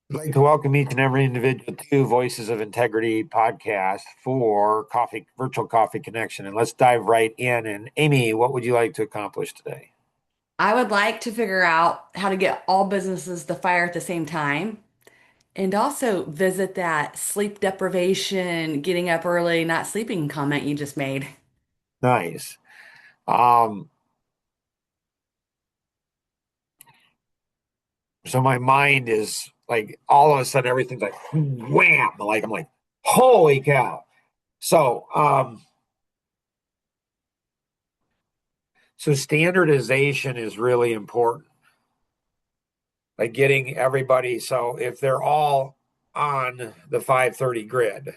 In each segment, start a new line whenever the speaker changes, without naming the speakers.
I'd like to welcome each and every individual to Voices of Integrity podcast for Coffee Virtual Coffee Connection. And let's dive right in. And Amy, what would you like to accomplish today?
I would like to figure out how to get all businesses to fire at the same time and also visit that sleep deprivation, getting up early, not sleeping comment you just made.
Nice. Um, so my mind is like all of a sudden everything's like wham, like I'm like, holy cow. So so standardization is really important. Like getting everybody, so if they're all on the 530 grid,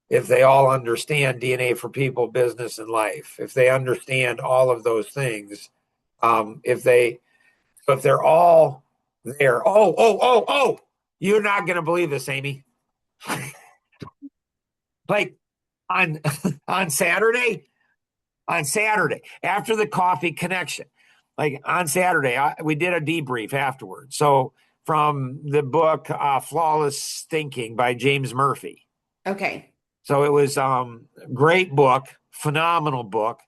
if they all understand DNA for people, business, and life, if they understand all of those things, if they, so if they're all there, you're not going to believe this, Amy. Like on on Saturday, on Saturday after the coffee connection, like on Saturday, we did a debrief afterwards. So from the book Flawless Thinking by James Murphy.
Okay.
So it was great book, phenomenal book,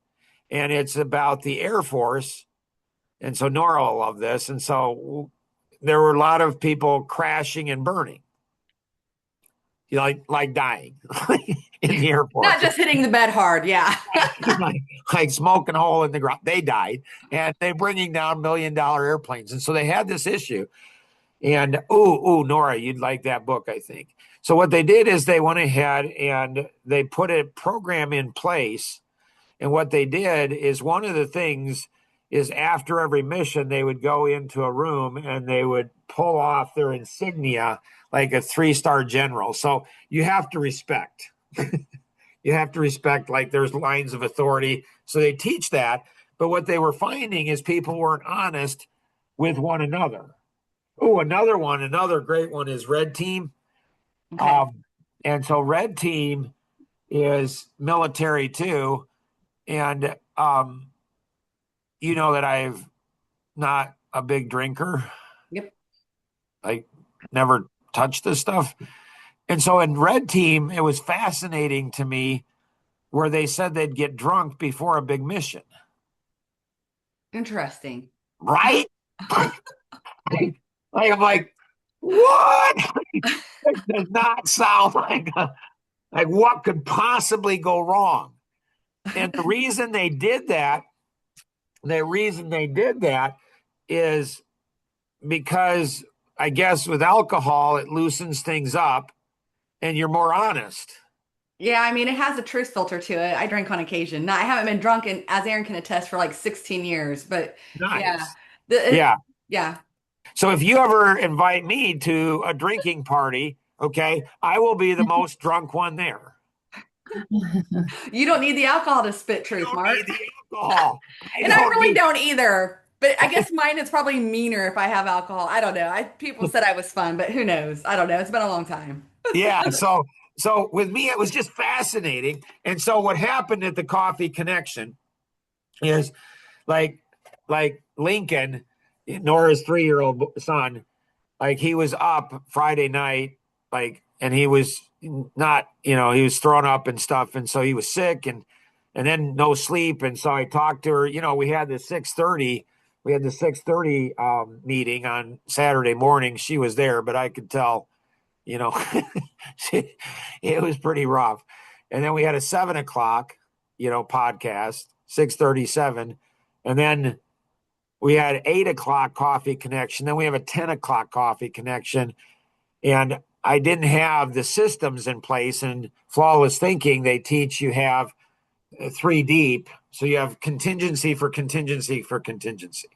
and it's about the Air Force. And so Nora will love this. And so there were a lot of people crashing and burning, like dying in the Air Force,
Not just hitting the bed hard. Yeah.
like, like smoking a hole in the ground. They died, and they're bringing down $1 million airplanes. And so they had this issue. And Nora, you'd like that book, I think. So what they did is they went ahead and they put a program in place. And what they did is one of the things is after every mission, they would go into a room and they would pull off their insignia like a three-star general. So you have to respect. You have to respect, like there's lines of authority. So they teach that. But what they were finding is people weren't honest with one another. Oh, another one, another great one is Red Team.
Okay.
Um, and so Red Team is military too. And you know that I've not a big drinker.
Yep.
I never touched this stuff. And so in Red Team, it was fascinating to me where they said they'd get drunk before a big mission,
Interesting.
right? like, I'm like, what? It does not sound like what could possibly go wrong. And the reason they did that is because I guess with alcohol, it loosens things up and you're more honest.
Yeah, I mean, it has a truth filter to it. I drink on occasion. Now, I haven't been drunk in, as Aaron can attest, for like 16 years, but yeah.
Nice.
The,
Yeah.
yeah.
So if you ever invite me to a drinking party, okay, I will be the most drunk one there.
You don't need the alcohol to spit
I
truth,
don't
Mark.
need the alcohol. I
And I
don't
really
need.
don't either. But I guess mine is probably meaner if I have alcohol. I don't know. People said I was fun, but who knows? I don't know. It's been a long time.
Yeah. So with me, it was just fascinating. And so what happened at the Coffee Connection is like like Lincoln, Nora's 3-year old son, like he was up Friday night, like, and he was not, he was thrown up and stuff, and so he was sick, and then no sleep, and so I talked to her. We had the 6:30 meeting on Saturday morning. She was there, but I could tell, you know, it was pretty rough. And then we had a 7 o'clock, podcast, 6:37, and then we had 8 o'clock coffee connection. Then we have a 10 o'clock coffee connection. And I didn't have the systems in place. And flawless thinking, they teach you have three deep. So you have contingency for contingency for contingency.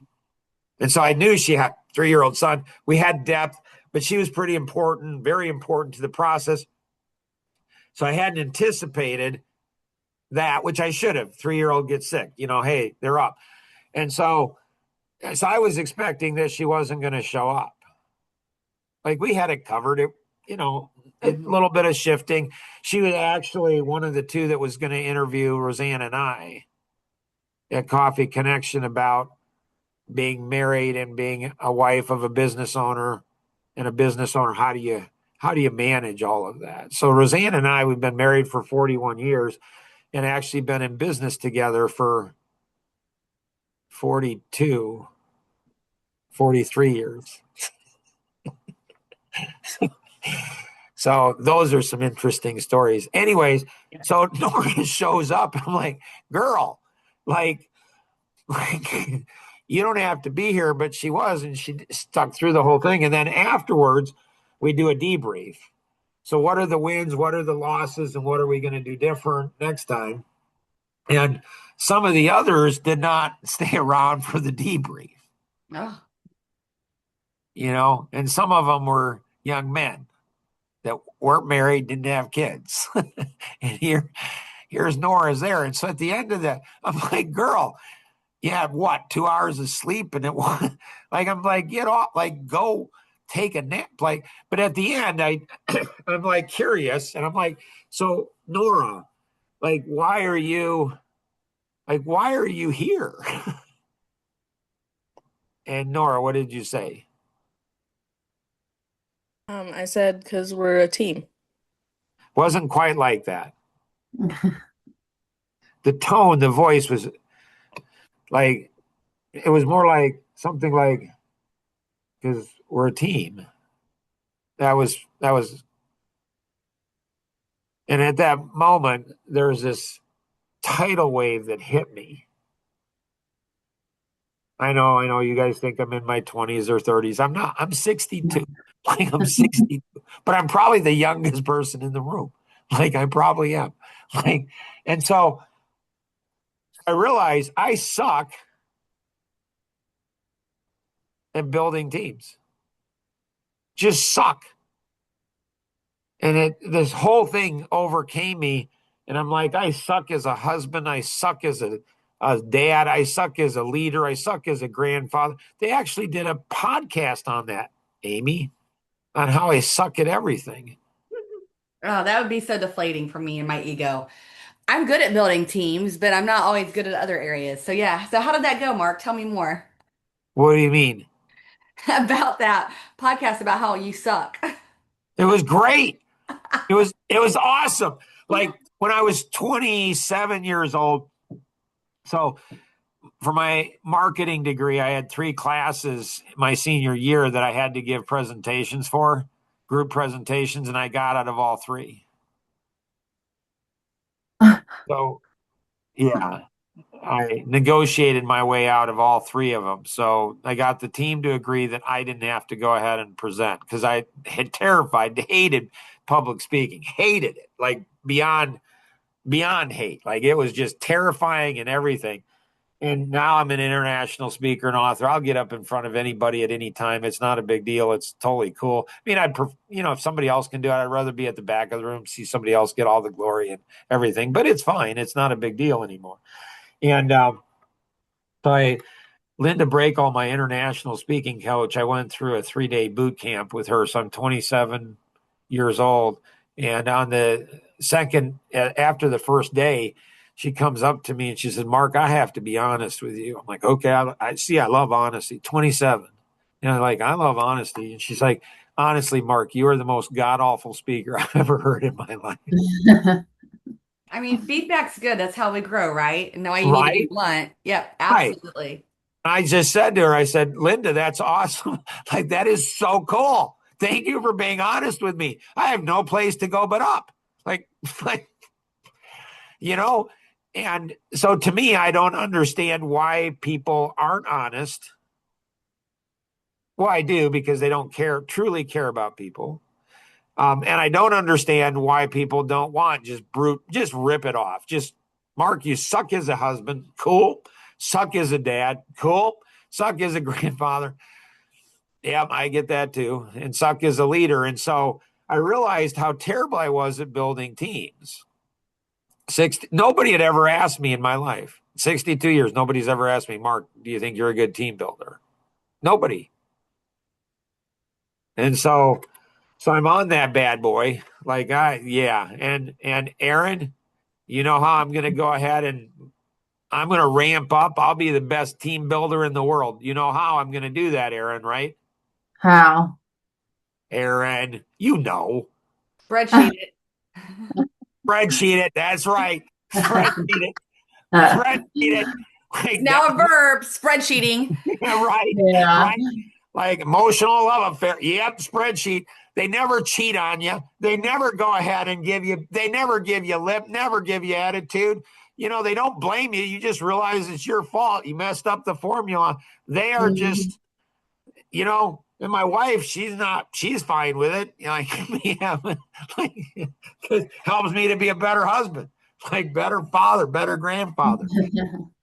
And so I knew she had 3-year-old son. We had depth, but she was pretty important, very important to the process. So I hadn't anticipated that, which I should have. 3-year-old gets sick, hey, they're up. And so I was expecting that she wasn't going to show up. Like we had it covered. You know, a little bit of shifting. She was actually one of the two that was going to interview Roseanne and I at Coffee Connection about being married and being a wife of a business owner and a business owner, how do you manage all of that? So Roseanne and I, we've been married for 41 years and actually been in business together for 42, 43 years. So those are some interesting stories. Anyways, so Nora shows up. I'm like, girl, like, like you don't have to be here, but she was, and she stuck through the whole thing. And then afterwards, we do a debrief. So what are the wins? What are the losses? And what are we going to do different next time? And some of the others did not stay around for the debrief,
Oh,
and some of them were young men that weren't married, didn't have kids. And here's Nora's there. And so at the end of that, I'm like, girl, you had what, 2 hours of sleep? And it was like, I'm like, get off, like, go take a nap. Like, but at the end, I'm like curious. And I'm like, so Nora, like, why are you here? And Nora, what did you say?
I said because we're a team.
Wasn't quite like that. The tone, the voice was like, it was more like something like, because we're a team. That was, and at that moment, there's this tidal wave that hit me. I know you guys think I'm in my 20s or 30s. I'm not. I'm 62. Like I'm 62, but I'm probably the youngest person in the room. Like I probably am. Like, and so I realize I suck at building teams. Just suck. And this whole thing overcame me. And I'm like, I suck as a husband. I suck as a dad. I suck as a leader. I suck as a grandfather. They actually did a podcast on that, Amy, on how I suck at everything.
oh, that would be so deflating for me and my ego. I'm good at building teams, but I'm not always good at other areas. So yeah. So how did that go, Mark? Tell me more
What do you mean?
about that podcast about how you suck.
It was great. It was awesome. Like when I was 27 years old. So for my marketing degree, I had 3 classes my senior year that I had to give presentations for, group presentations, and I got out of all 3. So yeah, I negotiated my way out of all 3 of them. So I got the team to agree that I didn't have to go ahead and present because I had hated public speaking, hated it like beyond hate. Like it was just terrifying and everything. And now I'm an international speaker and author. I'll get up in front of anybody at any time. It's not a big deal. It's totally cool. I mean, if somebody else can do it, I'd rather be at the back of the room, see somebody else get all the glory and everything. But it's fine. It's not a big deal anymore. And so Linda Breakall, my international speaking coach, I went through a 3-day boot camp with her. So I'm 27 years old. And on the second, after the first day, she comes up to me and she says, Mark, I have to be honest with you. I'm like, okay, I see, I love honesty. 27. And I'm like, I love honesty. And she's like, honestly, Mark, you are the most god awful speaker I've ever heard in my life.
I mean, feedback's good. That's how we grow, right? No, you need to be
Right?
blunt. Yep,
Right.
absolutely.
I just said to her, I said, Linda, that's awesome. Like, that is so cool. Thank you for being honest with me. I have no place to go but up. Like, like, you know, and so to me, I don't understand why people aren't honest. Well, I do because they don't truly care about people. And I don't understand why people don't want just rip it off. Just Mark, you suck as a husband. Cool. Suck as a dad. Cool. Suck as a grandfather. Yeah, I get that too. And suck as a leader. And so I realized how terrible I was at building teams. Nobody had ever asked me in my life, 62 years, nobody's ever asked me, Mark, do you think you're a good team builder? Nobody. And so I'm on that bad boy. Like yeah. And Aaron, you know how I'm gonna go ahead and I'm gonna ramp up. I'll be the best team builder in the world. You know how I'm gonna do that, Aaron, right?
How?
Aaron, you know.
Spreadsheet it.
Spreadsheet it. That's right. Spreadsheet it. Spreadsheet it.
It's
Like
now a verb, spreadsheeting.
right.
Yeah.
Right. Like emotional love affair. Yep. Spreadsheet. They never cheat on you. They never go ahead and they never give you lip, never give you attitude. They don't blame you. You just realize it's your fault. You messed up the formula. They are just, and my wife, she's fine with it. Like, yeah, like, 'cause it helps me to be a better husband, like better father, better grandfather.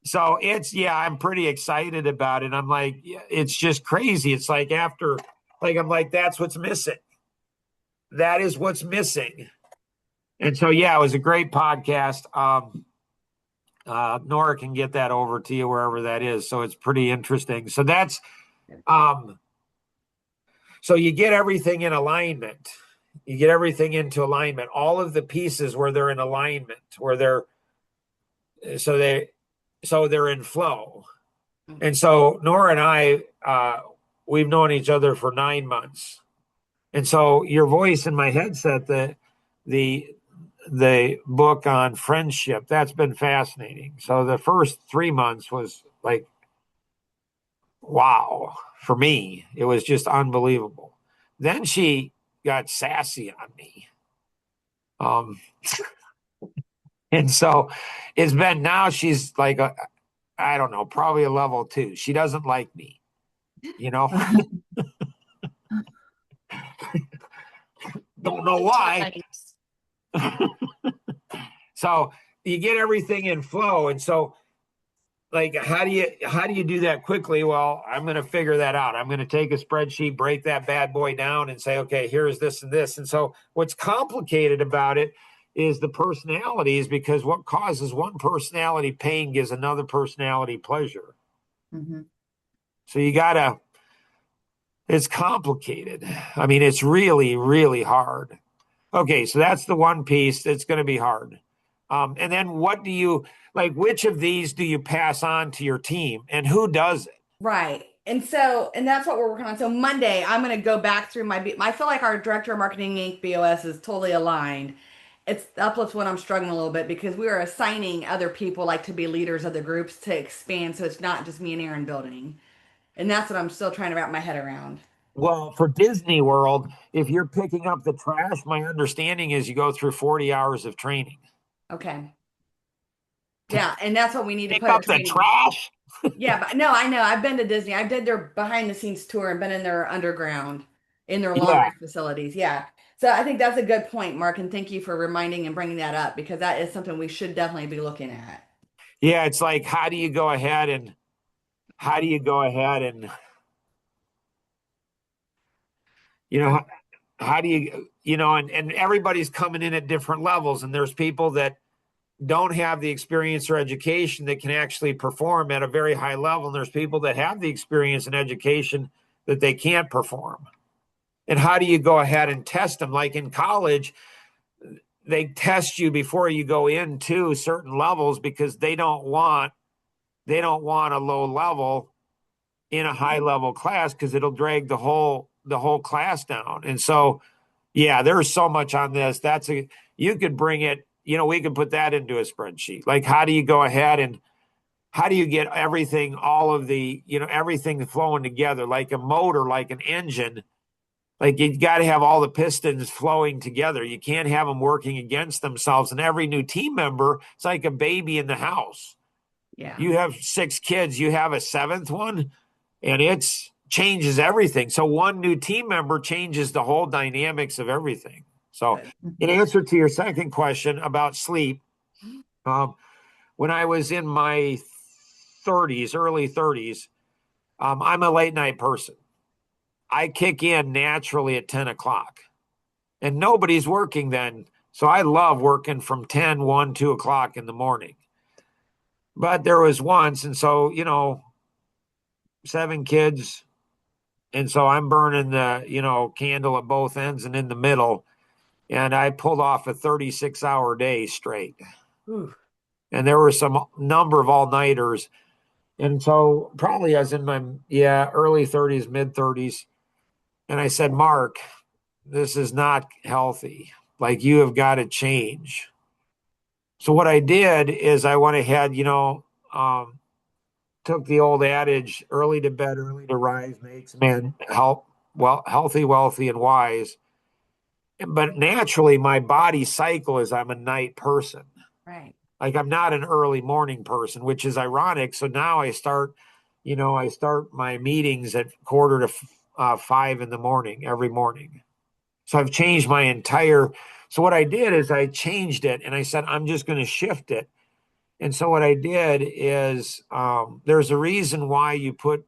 So I'm pretty excited about it. I'm like, it's just crazy. It's like I'm like, that's what's missing. That is what's missing. And so, it was a great podcast. Nora can get that over to you wherever that is. So it's pretty interesting. So that's, so you get everything in alignment. You get everything into alignment. All of the pieces where they're in alignment, so they're in flow. And so Nora and I, we've known each other for 9 months. And so your voice in my headset, the book on friendship, that's been fascinating. So the first 3 months was like, wow, for me, it was just unbelievable. Then she got sassy on me. And so it's been, now she's like, I don't know, probably a level 2. She doesn't like me, Don't know why. So you get everything in flow. And so, like, how do you do that quickly? Well, I'm going to figure that out. I'm going to take a spreadsheet, break that bad boy down and say, okay, here's this and this. And so what's complicated about it is the personalities, because what causes one personality pain gives another personality pleasure.
Mm-hmm.
So it's complicated. I mean, it's really, really hard. Okay, so that's the one piece that's going to be hard. And then which of these do you pass on to your team, and who does it?
Right. And that's what we're working on. So Monday, I'm going to go back through I feel like our Director of Marketing Inc. BOS is totally aligned. It's Uplift's when I'm struggling a little bit, because we are assigning other people to be leaders of the groups to expand. So it's not just me and Aaron building. And that's what I'm still trying to wrap my head around.
Well, for Disney World, if you're picking up the trash, my understanding is you go through 40 hours of training.
Okay. Yeah, and that's what we need to
Pick
put
up the trash?
Yeah, but no, I know. I've been to Disney. I did their behind the scenes tour and been in their underground, in their laundry facilities. Yeah. So I think that's a good point, Mark, and thank you for reminding and bringing that up, because that is something we should definitely be looking at.
Yeah, it's like, how do you go ahead and how do you and everybody's coming in at different levels, and there's people that don't have the experience or education that can actually perform at a very high level, and there's people that have the experience and education that they can't perform. And how do you go ahead and test them? Like in college, they test you before you go into certain levels, because they don't want a low level in a high level class, because it'll drag the whole class down. And so, there's so much on this. You could bring it, we could put that into a spreadsheet. Like, how do you go ahead and how do you get everything, all of the, everything flowing together, like a motor, like an engine? Like, you got to have all the pistons flowing together. You can't have them working against themselves. And every new team member, it's like a baby in the house.
Yeah.
You have 6 kids, you have a 7th one, and it changes everything. So one new team member changes the whole dynamics of everything. So in answer to your second question about sleep, when I was in my 30s, early 30s, I'm a late night person. I kick in naturally at 10 o'clock, and nobody's working then. So I love working from 10, 1, 2 o'clock in the morning. But there was once, and so, 7 kids. And so I'm burning the, candle at both ends and in the middle. And I pulled off a 36-hour day straight.
Ooh.
And there were some number of all-nighters. And so probably I was in my, early 30s, mid 30s. And I said, Mark, this is not healthy. Like you have got to change. So what I did is I went ahead, um, took the old adage, early to bed, early to rise makes man healthy, wealthy, and wise. But naturally, my body cycle is I'm a night person.
Right.
Like I'm not an early morning person, which is ironic. So now I start my meetings at quarter to 5 in the morning every morning. So I've changed my entire. So what I did is I changed it and I said, I'm just going to shift it. And so what I did is there's a reason why you put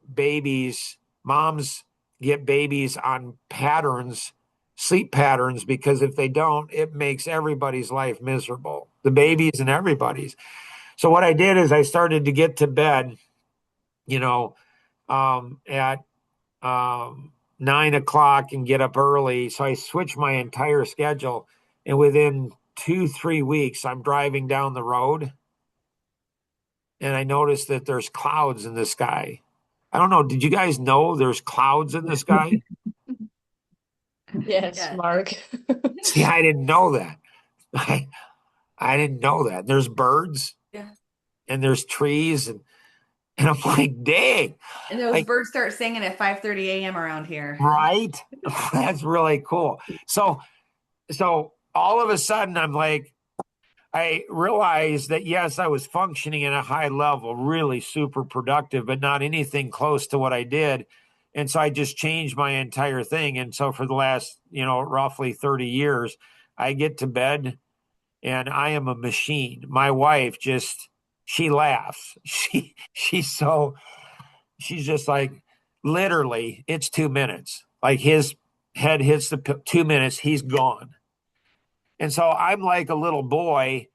moms get babies on patterns, sleep patterns, because if they don't, it makes everybody's life miserable, the babies and everybody's. So what I did is I started to get to bed, you know, at 9 o'clock and get up early. So I switched my entire schedule. And within 2, 3 weeks, I'm driving down the road and I noticed that there's clouds in the sky. I don't know. Did you guys know there's clouds in the sky?
Yes,
Yes.
Mark.
See, I didn't know that. I, I didn't know that. There's birds
Yeah.
and there's trees and I'm like, dang,
And those
like,
birds start singing at 5:30 a.m. around here.
right? That's really cool. So all of a sudden I'm like, I realized that yes, I was functioning at a high level, really super productive, but not anything close to what I did. And so I just changed my entire thing. And so for the last, roughly 30 years, I get to bed and I am a machine. My wife she laughs. She's just like, literally, it's 2 minutes. Like his head hits the 2 minutes, he's gone. And so I'm like a little boy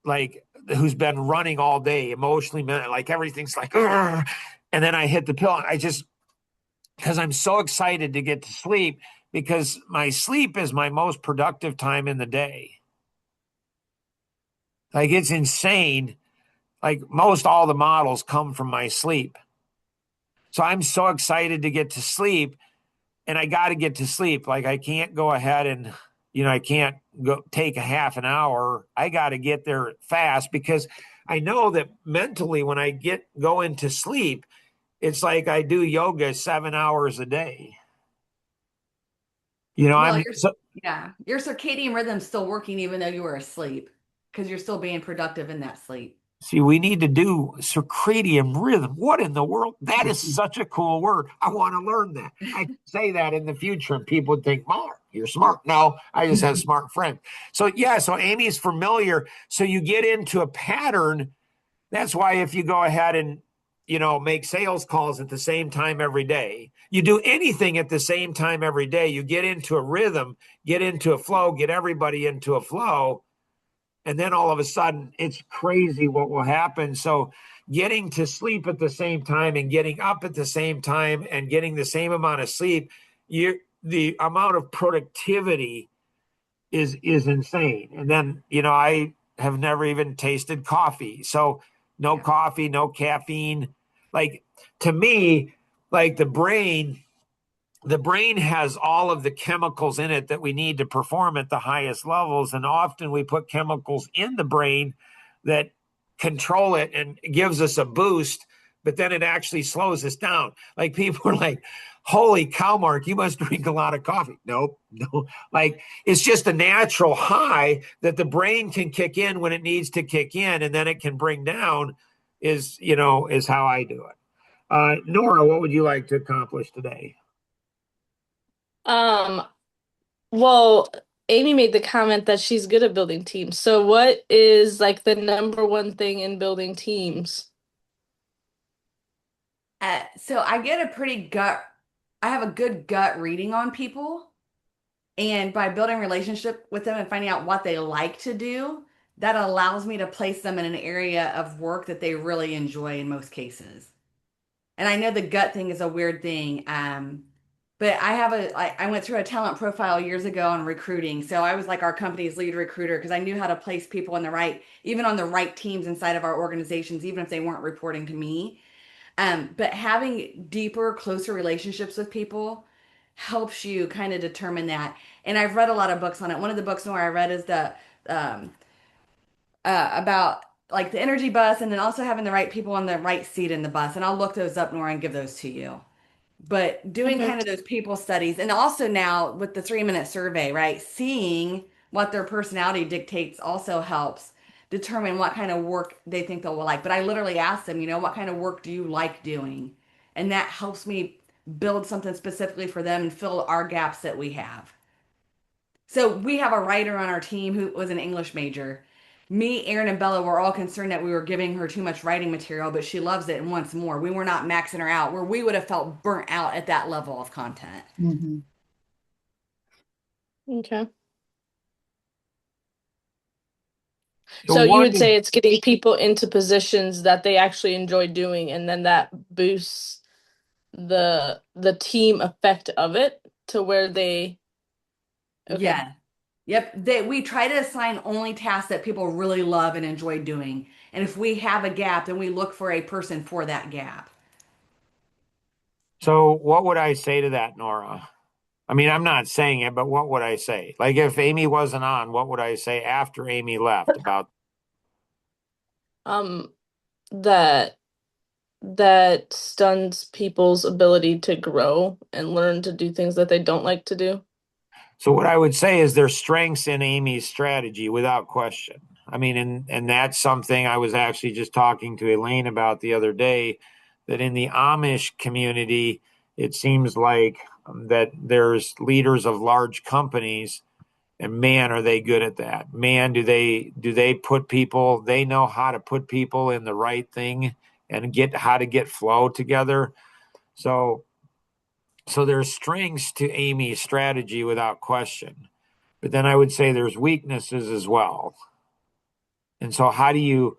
like who's been running all day, emotionally, like everything's like, "Ugh." And then I hit the pill. And I just because I'm so excited to get to sleep because my sleep is my most productive time in the day. Like it's insane. Like most all the models come from my sleep. So I'm so excited to get to sleep and I got to get to sleep. Like I can't go ahead and I can't go take a half an hour. I got to get there fast because I know that mentally when I go into sleep, it's like I do yoga 7 hours a day.
Well,
I'm so,
yeah, your circadian rhythm's still working even though you were asleep because you're still being productive in that sleep.
see, we need to do circadian rhythm. What in the world? That is such a cool word. I want to learn that. I can say that in the future, and people would think, Mark, you're smart. No, I just have smart friends. So, yeah, so Amy's familiar. So, you get into a pattern. That's why if you go ahead and, make sales calls at the same time every day, you do anything at the same time every day, you get into a rhythm, get into a flow, get everybody into a flow and then all of a sudden it's crazy what will happen. So getting to sleep at the same time and getting up at the same time and getting the same amount of sleep, the amount of productivity is insane. And then I have never even tasted coffee, so no
Yeah.
coffee, no caffeine. Like to me, like the brain has all of the chemicals in it that we need to perform at the highest levels. And often we put chemicals in the brain that control it and gives us a boost, but then it actually slows us down. Like people are like, holy cow, Mark, you must drink a lot of coffee. Nope, no. Like it's just a natural high that the brain can kick in when it needs to kick in and then it can bring down is how I do it. Nora, what would you like to accomplish today?
Um, well, Amy made the comment that she's good at building teams. So what is like the number one thing in building teams?
So I have a good gut reading on people. And by building relationship with them and finding out what they like to do, that allows me to place them in an area of work that they really enjoy in most cases. And I know the gut thing is a weird thing. But I went through a talent profile years ago on recruiting. So I was like our company's lead recruiter because I knew how to place people even on the right teams inside of our organizations, even if they weren't reporting to me. But having deeper, closer relationships with people helps you kind of determine that. And I've read a lot of books on it. One of the books where I read is the um, about like the energy bus, and then also having the right people on the right seat in the bus. And I'll look those up, Nora, and give those to you. But doing
Okay.
kind of those people studies, and also now with the 3 minute survey, right? Seeing what their personality dictates also helps determine what kind of work they think they'll like. But I literally ask them, what kind of work do you like doing? And that helps me build something specifically for them and fill our gaps that we have. So we have a writer on our team who was an English major. Me, Aaron, and Bella were all concerned that we were giving her too much writing material, but she loves it and wants more. We were not maxing her out where we would have felt burnt out at that level of content.
Mhm.
Okay.
So
So you
what
would
is,
say it's getting people into positions that they actually enjoy doing, and then that boosts the team effect of it to where they okay.
Yeah. Yep. We try to assign only tasks that people really love and enjoy doing. And if we have a gap, then we look for a person for that gap.
so what would I say to that, Nora? I mean, I'm not saying it, but what would I say? Like if Amy wasn't on, what would I say after Amy left about?
Um that that stuns people's ability to grow and learn to do things that they don't like to do.
So what I would say is there's strengths in Amy's strategy without question. I mean, and that's something I was actually just talking to Elaine about the other day, that in the Amish community, it seems like that there's leaders of large companies, and man, are they good at that. Man, do they put people, they know how to put people in the right thing and get how to get flow together. So there's strengths to Amy's strategy without question. But then I would say there's weaknesses as well. And so how do you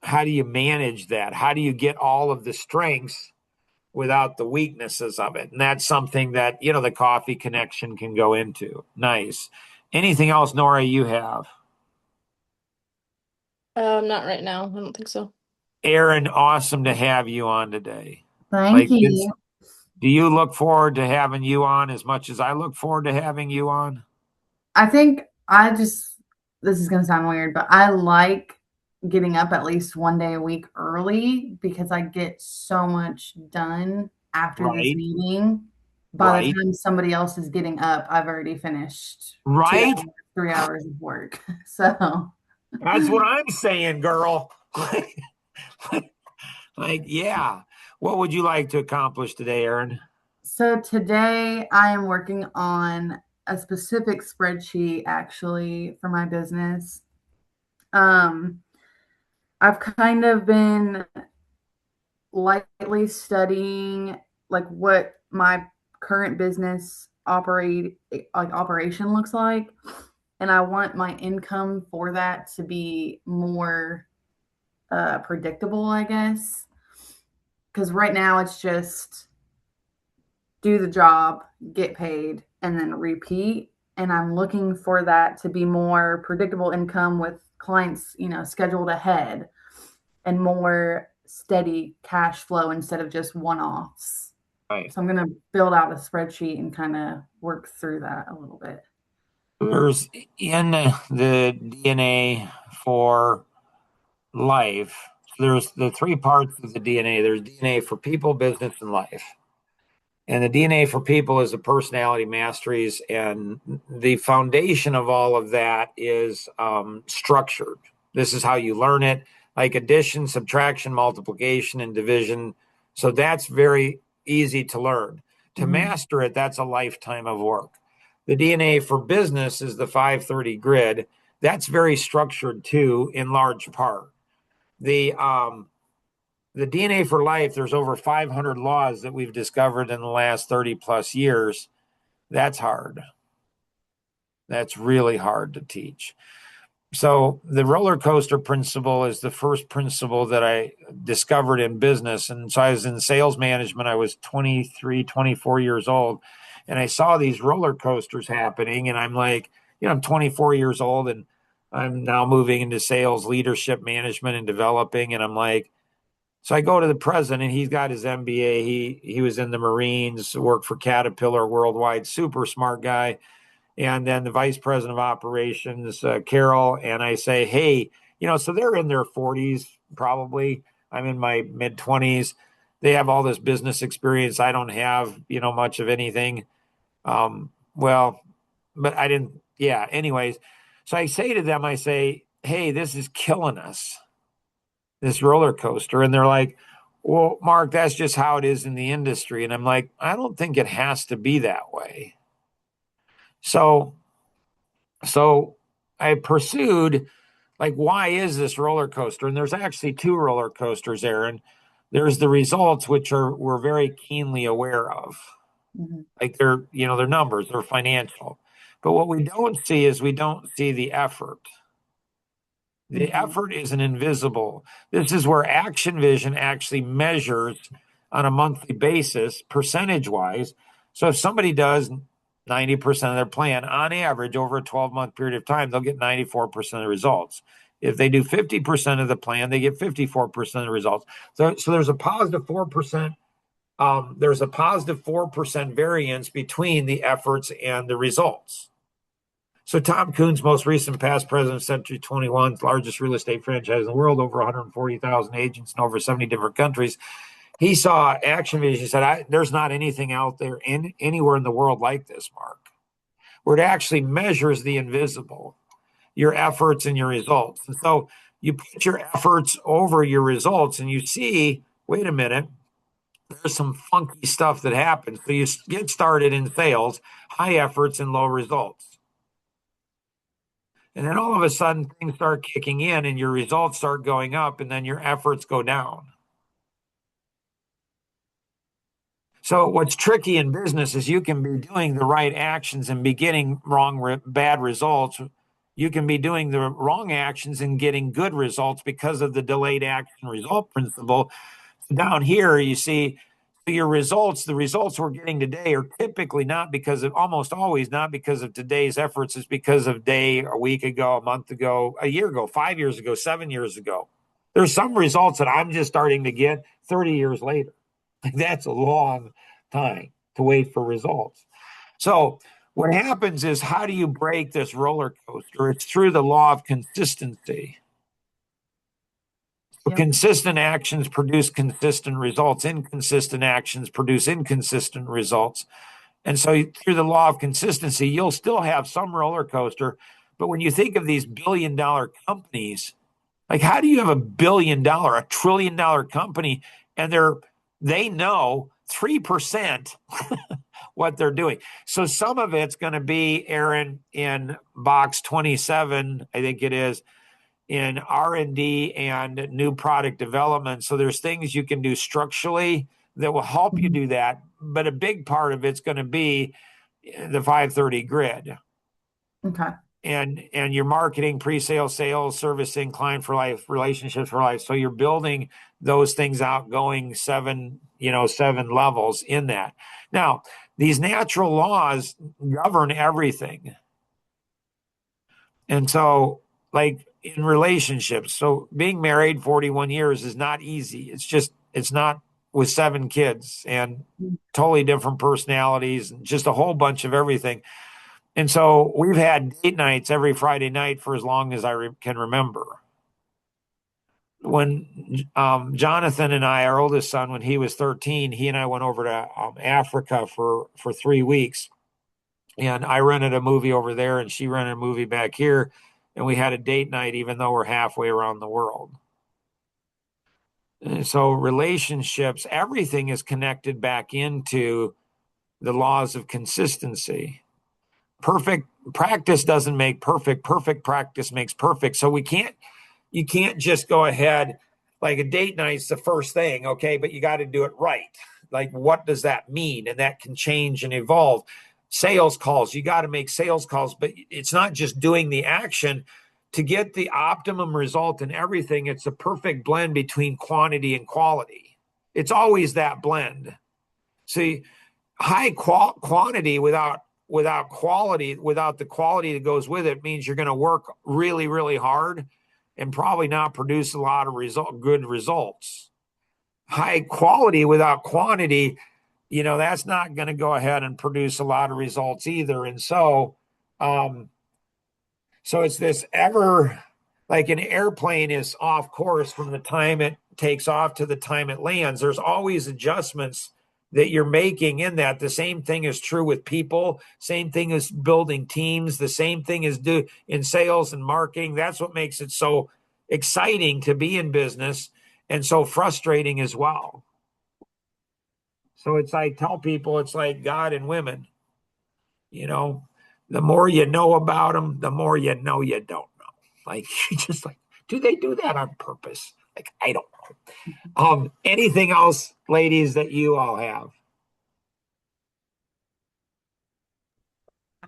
manage that? How do you get all of the strengths without the weaknesses of it? And that's something that, the coffee connection can go into. Nice. Anything else, Nora, you have?
Not right now. I don't think so.
Aaron, awesome to have you on today.
Thank
Like,
you.
do you look forward to having you on as much as I look forward to having you on?
I think this is going to sound weird, but I like getting up at least one day a week early because I get so much done after this
Right,
meeting. By the
right,
time somebody else is getting up, I've already finished two
right.
hours, 3 hours of work. So,
That's what I'm saying, girl. Like, yeah. What would you like to accomplish today, Aaron?
so today I am working on a specific spreadsheet actually for my business. Um, I've kind of been lightly studying like what my current business operation looks like, and I want my income for that to be more predictable, I guess, because right now it's just do the job, get paid, and then repeat. And I'm looking for that to be more predictable income with clients, scheduled ahead, and more steady cash flow instead of just one-offs.
Right.
So I'm going to build out a spreadsheet and kind of work through that a little bit.
There's in the DNA for life, there's the three parts of the DNA. There's DNA for people, business, and life. And the DNA for people is the personality masteries. And the foundation of all of that is structured. This is how you learn it, like addition, subtraction, multiplication, and division. So that's very easy to learn. To master it, that's a lifetime of work. The DNA for business is the 530 grid. That's very structured too, in large part. The DNA for life, there's over 500 laws that we've discovered in the last 30 plus years. That's hard. That's really hard to teach. So the roller coaster principle is the first principle that I discovered in business. And so I was in sales management. I was 23, 24 years old. And I saw these roller coasters happening. And I'm like, I'm 24 years old and I'm now moving into sales, leadership, management, and developing. And I'm like, So I go to the president, and he's got his MBA. He was in the Marines, worked for Caterpillar Worldwide, super smart guy. And then the vice president of operations, Carol, and I say, hey, so they're in their 40s probably. I'm in my mid 20s. They have all this business experience. I don't have, much of anything. Well, but I didn't. Yeah. Anyways, so I say to them, I say, hey, this is killing us, this roller coaster. And they're like, well, Mark, that's just how it is in the industry. And I'm like, I don't think it has to be that way. So I pursued, like, why is this roller coaster? And there's actually two roller coasters, Aaron. There's the results, which we're very keenly aware of.
Mm-hmm.
Like they're numbers, they're financial. But what we don't see is we don't see the effort. The effort isn't invisible. This is where Action Vision actually measures on a monthly basis, percentage wise. So if somebody does 90% of their plan on average over a 12-month period of time, they'll get 94% of the results. If they do 50% of the plan, they get 54% of the results. So there's a positive 4%. There's a positive 4% variance between the efforts and the results. So Tom Kuhn's most recent past president of Century 21's largest real estate franchise in the world, over 140,000 agents in over 70 different countries. He saw Action Vision. He said, there's not anything out there anywhere in the world like this, Mark, where it actually measures the invisible, your efforts and your results. And so you put your efforts over your results and you see, wait a minute, there's some funky stuff that happens. So you get started in sales, high efforts and low results. And then all of a sudden things start kicking in and your results start going up and then your efforts go down. So what's tricky in business is you can be doing the right actions and be getting bad results. You can be doing the wrong actions and getting good results because of the delayed action result principle. Down here, you see your results, the results we're getting today are typically not because of, almost always not because of today's efforts. It's because of a week ago, a month ago, a year ago, 5 years ago, 7 years ago. There's some results that I'm just starting to get 30 years later. That's a long time to wait for results. So what happens is, how do you break this roller coaster? It's through the law of consistency. Yep. Consistent actions produce consistent results. Inconsistent actions produce inconsistent results. And so through the law of consistency, you'll still have some roller coaster. But when you think of these billion-dollar companies, like, how do you have $1 billion, $1 trillion company, and they know 3% what they're doing? So some of it's going to be, Aaron, in box 27, I think it is, in R&D and new product development. So there's things you can do structurally that will help you do that. But a big part of it's going to be the 530 grid.
Okay.
And your marketing, pre-sale, sales, servicing, client for life, relationships for life. So you're building those things out, going 7 levels in that. Now, these natural laws govern everything. And so, like, in relationships, so being married 41 years is not easy. It's not, with 7 kids and totally different personalities, and just a whole bunch of everything. And so we've had date nights every Friday night for as long as I can remember. When Jonathan and I, our oldest son, when he was 13, he and I went over to Africa for 3 weeks. And I rented a movie over there and she rented a movie back here. And we had a date night, even though we're halfway around the world. And so relationships, everything is connected back into the laws of consistency. Perfect practice doesn't make perfect. Perfect practice makes perfect. So you can't just go ahead, like, a date night's the first thing, okay, but you got to do it right. Like, what does that mean? And that can change and evolve. Sales calls, you got to make sales calls, but it's not just doing the action to get the optimum result in everything. It's a perfect blend between quantity and quality. It's always that blend. See, high quantity without quality, without the quality that goes with it, means you're going to work really, really hard and probably not produce a lot of good results. high quality without quantity, that's not going to go ahead and produce a lot of results either. And um, so it's this ever, like an airplane is off course from the time it takes off to the time it lands. There's always adjustments that you're making in that. The same thing is true with people, same thing as building teams, the same thing is do in sales and marketing. That's what makes it so exciting to be in business and so frustrating as well. So it's like, tell people it's like God and women, the more you know about them, the more you know you don't know. Like, you just like, do they do that on purpose? Like, I don't know. Anything else, ladies, that you all have?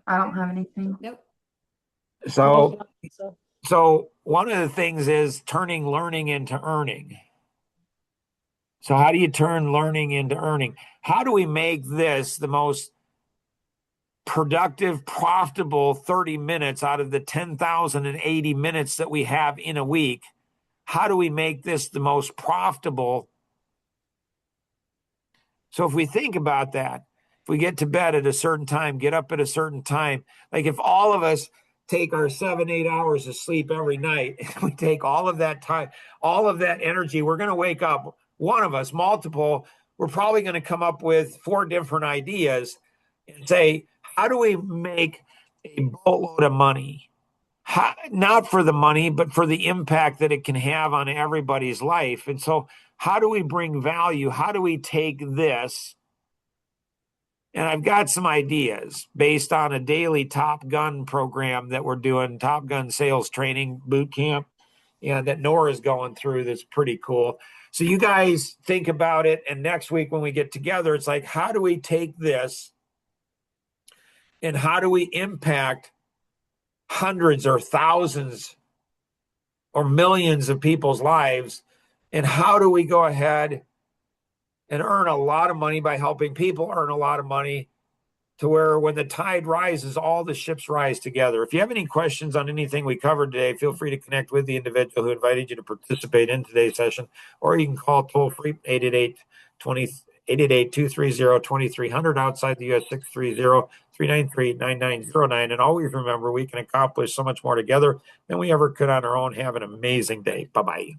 I don't have anything.
Nope.
So,
So
so one of the things is turning learning into earning. So how do you turn learning into earning? How do we make this the most productive, profitable 30 minutes out of the 10,080 minutes that we have in a week? How do we make this the most profitable? So if we think about that, if we get to bed at a certain time, get up at a certain time, like if all of us take our 7, 8 hours of sleep every night, and we take all of that time, all of that energy, we're going to wake up, one of us, multiple, we're probably going to come up with 4 different ideas and say, how do we make a boatload of money? Not for the money, but for the impact that it can have on everybody's life. And so, how do we bring value? How do we take this? And I've got some ideas based on a daily Top Gun program that we're doing, Top Gun sales training boot camp, and that Nora's going through. That's pretty cool. So you guys think about it. And next week when we get together, it's like, how do we take this and how do we impact hundreds or thousands or millions of people's lives? And how do we go ahead and earn a lot of money by helping people earn a lot of money to where when the tide rises, all the ships rise together? If you have any questions on anything we covered today, feel free to connect with the individual who invited you to participate in today's session, or you can call toll free 888-230-2300 outside the U.S. 630-393-9909. And always remember, we can accomplish so much more together than we ever could on our own. Have an amazing day. Bye-bye.